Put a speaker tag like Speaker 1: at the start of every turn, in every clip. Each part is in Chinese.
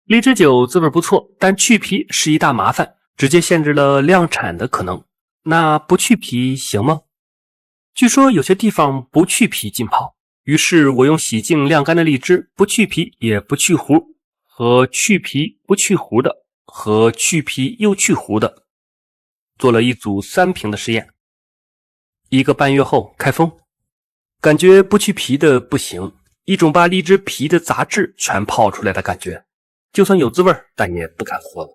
Speaker 1: 荔枝酒滋味不错，但去皮是一大麻烦，直接限制了量产的可能。那不去皮行吗？据说有些地方不去皮浸泡，于是我用洗净晾干的荔枝，不去皮也不去核，和去皮不去核的，和去皮又去核的，做了一组3瓶的实验。1个半月后开封，感觉不去皮的不行，一种把荔枝皮的杂质全泡出来的感觉，就算有滋味，但也不敢喝了。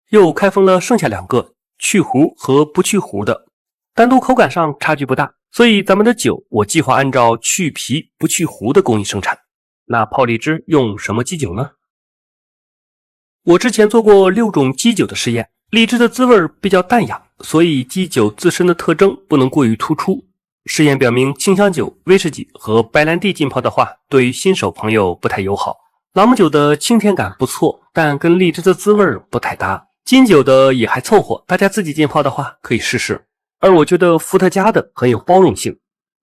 Speaker 1: 又开封了剩下2个，去核和不去核的，单独口感上差距不大，所以咱们的酒我计划按照去皮不去核的工艺生产。那泡荔枝用什么基酒呢？我之前做过6种基酒的实验，荔枝的滋味比较淡雅，所以基酒自身的特征不能过于突出。实验表明，清香酒、威士忌和白兰地浸泡的话，对于新手朋友不太友好。朗姆酒的清甜感不错，但跟荔枝的滋味不太搭。金酒的也还凑合，大家自己浸泡的话可以试试。而我觉得伏特加的很有包容性，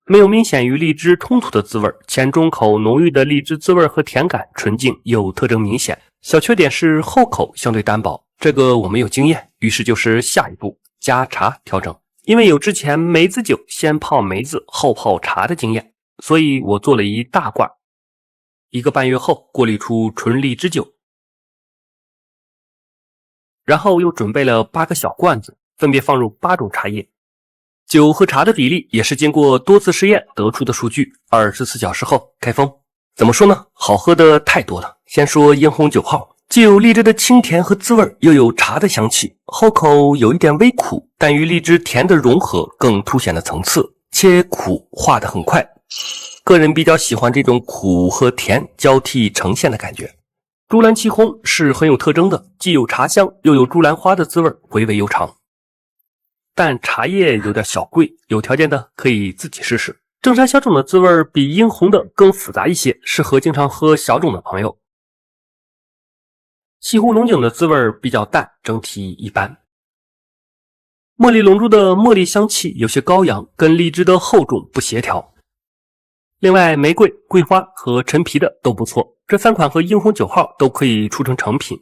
Speaker 1: 没有明显与荔枝冲突的滋味，前中口浓郁的荔枝滋味和甜感纯净又特征明显。小缺点是后口相对单薄，这个我没有经验，于是就是下一步加茶调整。因为有之前梅子酒先泡梅子后泡茶的经验，所以我做了一大罐，1个半月后过滤出纯荔枝酒，然后又准备了8个小罐子，分别放入8种茶叶。酒和茶的比例也是经过多次试验得出的数据，24小时后开封。怎么说呢？好喝的太多了。先说樱红9号，既有荔枝的清甜和滋味，又有茶的香气，后口有一点微苦，但与荔枝甜的融合更凸显了层次，且苦化得很快。个人比较喜欢这种苦和甜交替呈现的感觉。珠兰七红是很有特征的，既有茶香又有珠兰花的滋味，回味悠长。但茶叶有点小贵，有条件的可以自己试试。正山小种的滋味比樱红的更复杂一些，适合经常喝小种的朋友。西湖龙井的滋味比较淡，整体一般。茉莉龙珠的茉莉香气有些高扬，跟荔枝的厚重不协调。另外玫瑰、桂花和陈皮的都不错，这3款和樱红9号都可以出成成品。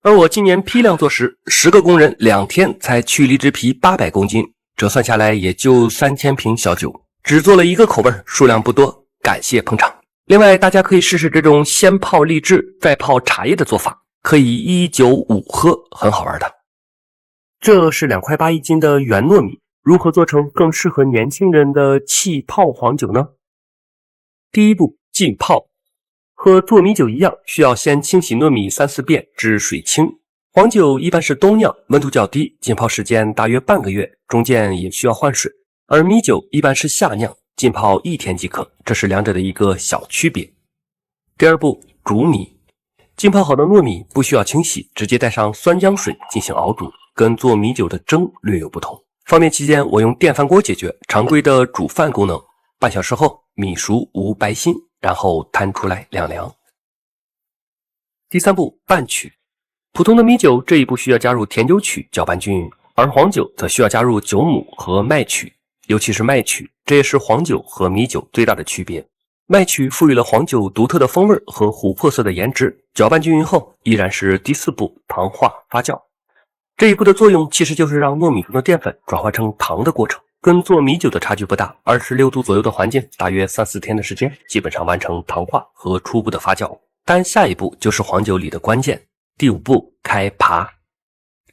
Speaker 1: 而我今年批量做时，10个工人2天才去荔枝皮800公斤，折算下来也就3000瓶小酒，只做了1个口味，数量不多，感谢捧场。另外大家可以试试这种先泡荔枝再泡茶叶的做法，可以195喝，很好玩的。这是2.8块1斤的原糯米，如何做成更适合年轻人的气泡黄酒呢？第一步，浸泡。和做米酒一样，需要先清洗糯米3-4遍至水清。黄酒一般是冬酿，温度较低，浸泡时间大约半个月，中间也需要换水。而米酒一般是夏酿，浸泡1天即可，这是2者的一个小区别。第二步，煮米。浸泡好的糯米不需要清洗，直接带上酸浆水进行熬煮，跟做米酒的蒸略有不同。方便起见，我用电饭锅解决常规的煮饭功能。半小时后，米熟无白心，然后摊出来晾凉。第三步，拌曲。普通的米酒这一步需要加入甜酒曲搅拌均匀，而黄酒则需要加入酒母和麦曲，尤其是麦曲，这也是黄酒和米酒最大的区别。麦曲赋予了黄酒独特的风味和琥珀色的颜值。搅拌均匀后，依然是第4步，糖化发酵。这一步的作用其实就是让糯米中的淀粉转化成糖的过程，跟做米酒的差距不大，26度左右的环境，大约3-4天的时间，基本上完成糖化和初步的发酵。但下一步就是黄酒里的关键，第5步，开爬。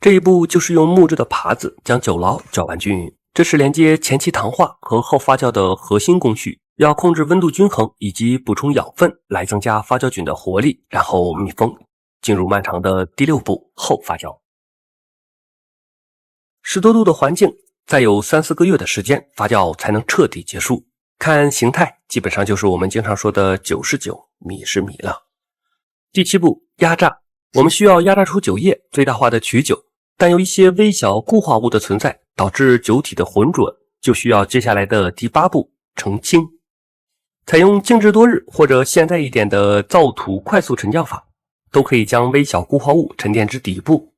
Speaker 1: 这一步就是用木质的耙子将酒醪搅拌均匀，这是连接前期糖化和后发酵的核心工序，要控制温度均衡以及补充养分来增加发酵菌的活力，然后密封，进入漫长的第6步，后发酵。10多度的环境，再有3-4个月的时间，发酵才能彻底结束。看形态，基本上就是我们经常说的酒是酒，米是米了。第7步，压榨。我们需要压榨出酒液，最大化的取酒，但有一些微小固化物的存在，导致酒体的浑浊，就需要接下来的第8步，澄清。采用静置多日或者现代一点的造土快速沉降法，都可以将微小固化物沉淀至底部，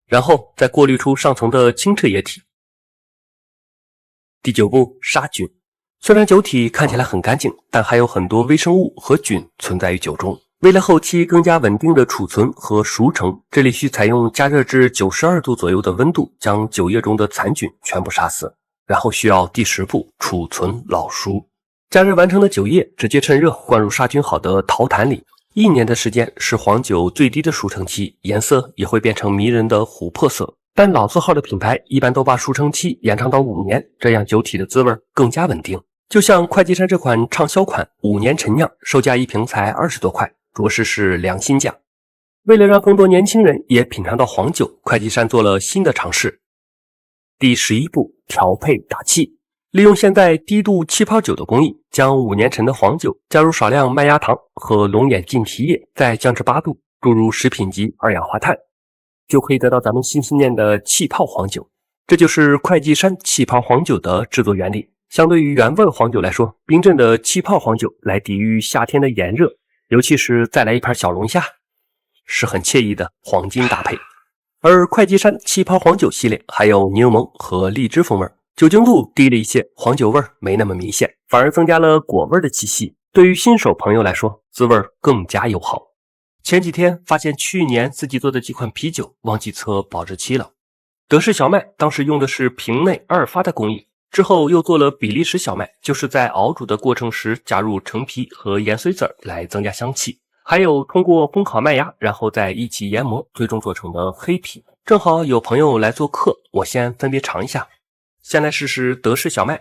Speaker 1: 然后再过滤出上层的清澈液体。第9步，杀菌。虽然酒体看起来很干净，但还有很多微生物和菌存在于酒中。为了后期更加稳定的储存和熟成，这里需采用加热至92度左右的温度，将酒液中的残菌全部杀死，然后需要第10步储存老熟。加热完成的酒液直接趁热灌入杀菌好的陶坛里，1年的时间是黄酒最低的熟成期，颜色也会变成迷人的琥珀色。但老字号的品牌一般都把熟成期延长到5年，这样酒体的滋味更加稳定。就像会稽山这款畅销款5年陈酿，售价1瓶才20多块，着实是良心价。为了让更多年轻人也品尝到黄酒，会稽山做了新的尝试。第11步，调配打气。利用现在低度气泡酒的工艺，将5年陈的黄酒加入少量麦芽糖和龙眼浸皮液，再降至8度，注入食品级二氧化碳，就可以得到咱们心思念的气泡黄酒。这就是会稽山气泡黄酒的制作原理。相对于原味黄酒来说，冰镇的气泡黄酒来抵御夏天的炎热，尤其是再来一盘小龙虾，是很惬意的黄金搭配。而会稽山气泡黄酒系列还有柠檬和荔枝风味，酒精度低了一些，黄酒味没那么明显，反而增加了果味的气息。对于新手朋友来说，滋味更加友好。前几天发现去年自己做的几款啤酒忘记测保质期了。德式小麦当时用的是瓶内2发的工艺，之后又做了比利时小麦，就是在熬煮的过程时加入橙皮和盐水籽来增加香气，还有通过烘烤麦芽然后再一起研磨最终做成的黑啤。正好有朋友来做客，我先分别尝一下。先来试试德式小麦，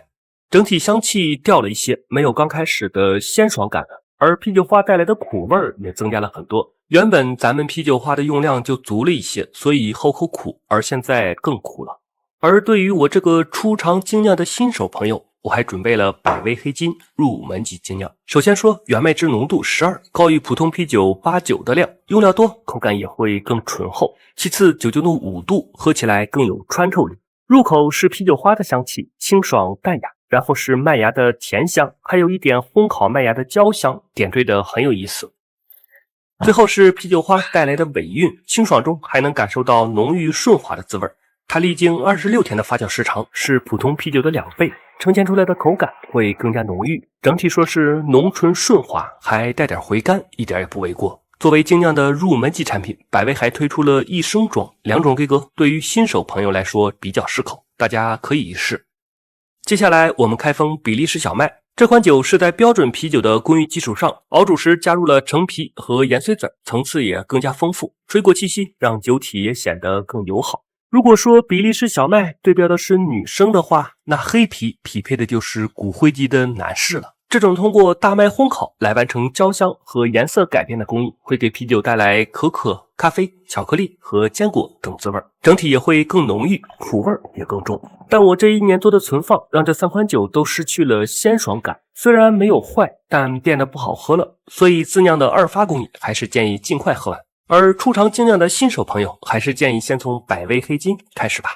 Speaker 1: 整体香气掉了一些，没有刚开始的鲜爽感，而啤酒花带来的苦味也增加了很多。原本咱们啤酒花的用量就足了一些，所以后口苦，而现在更苦了。而对于我这个初尝精酿的新手朋友，我还准备了百威黑金入门级精酿。首先说原麦汁浓度12，高于普通啤酒8、9的量，用料多，口感也会更醇厚。其次酒精度5度，喝起来更有穿透力。入口是啤酒花的香气，清爽淡雅，然后是麦芽的甜香，还有一点烘烤麦芽的焦香，点缀的很有意思。最后是啤酒花带来的尾韵，清爽中还能感受到浓郁顺滑的滋味。它历经26天的发酵时长，是普通啤酒的2倍，呈现出来的口感会更加浓郁。整体说是浓醇顺滑，还带点回甘，一点也不为过。作为精酿的入门级产品，百威还推出了1升装，2种规格，对于新手朋友来说比较适口，大家可以一试。接下来我们开封比利时小麦，这款酒是在标准啤酒的工艺基础上，熬煮时加入了橙皮和盐水籽，层次也更加丰富，水果气息让酒体也显得更友好。如果说比利时小麦对标的是女生的话，那黑啤匹配的就是骨灰级的男士了。这种通过大麦烘烤来完成焦香和颜色改变的工艺，会给啤酒带来可可、咖啡、巧克力和坚果等滋味，整体也会更浓郁，苦味也更重。但我这1年多的存放，让这3款酒都失去了鲜爽感，虽然没有坏，但变得不好喝了。所以自酿的2发工艺还是建议尽快喝完。而初尝精酿的新手朋友，还是建议先从百威黑金开始吧。